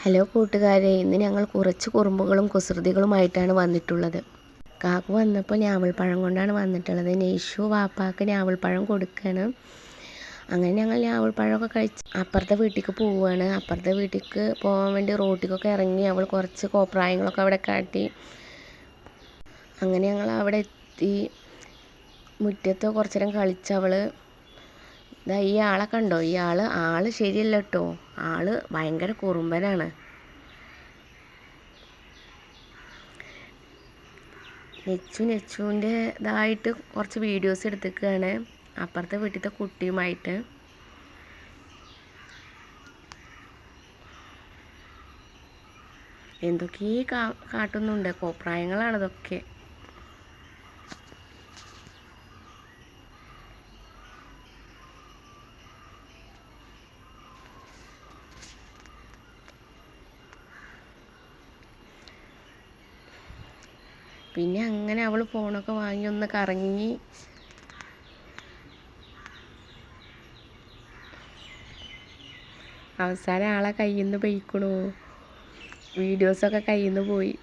Hello കൂട്ടുകാരെ, ഇന്ന് ഞങ്ങൾ കുറച്ച് കുറുമ്പുകളും കുസൃതികളുമായിട്ടാണ് വന്നിട്ടുള്ളത്. കാക്കു വന്നപ്പോൾ ഞാവൽപ്പഴം കൊണ്ടാണ് വന്നിട്ടുള്ളത്. നെയ്ഷു വാപ്പാക്ക് ഞാവൽപ്പഴം കൊടുക്കുകയാണ്. അങ്ങനെ ഞങ്ങൾ ഞാവൽപ്പഴമൊക്കെ കഴിച്ച് അപ്പുറത്തെ വീട്ടിലേക്ക് പോവുകയാണ്. അപ്പുറത്തെ വീട്ടിലേക്ക് പോകാൻ വേണ്ടി റോട്ടിലേക്കൊക്കെ ഇറങ്ങി അവൾ കുറച്ച് കോപ്രായങ്ങളൊക്കെ അവിടെ കാട്ടി. അങ്ങനെ ഞങ്ങൾ അവിടെ എത്തി. മുറ്റത്ത് കുറച്ച് നേരം കളിച്ചവൾ ഇതാ ഈ ആളെ കണ്ടോ? ഈ ആള് ശരിയല്ല കേട്ടോ. ആള് ഭയങ്കര കുറുമ്പനാണ്. നെച്ചുവിൻ്റെ ഇതായിട്ട് കുറച്ച് വീഡിയോസ് എടുത്തിക്കുകയാണ് അപ്പുറത്തെ വീട്ടിലത്തെ കുട്ടിയുമായിട്ട്. എന്തൊക്കെയോ കാട്ടുന്നുണ്ട്. കോപ്രായങ്ങളാണ് ഇതൊക്കെ. പിന്നെ അങ്ങനെ അവൾ ഫോണൊക്കെ വാങ്ങി ഒന്ന് കറങ്ങി. അവസാനം ആളെ കയ്യിൽ നിന്ന് പോയിക്കണു. വീഡിയോസൊക്കെ കയ്യിൽ നിന്ന് പോയി.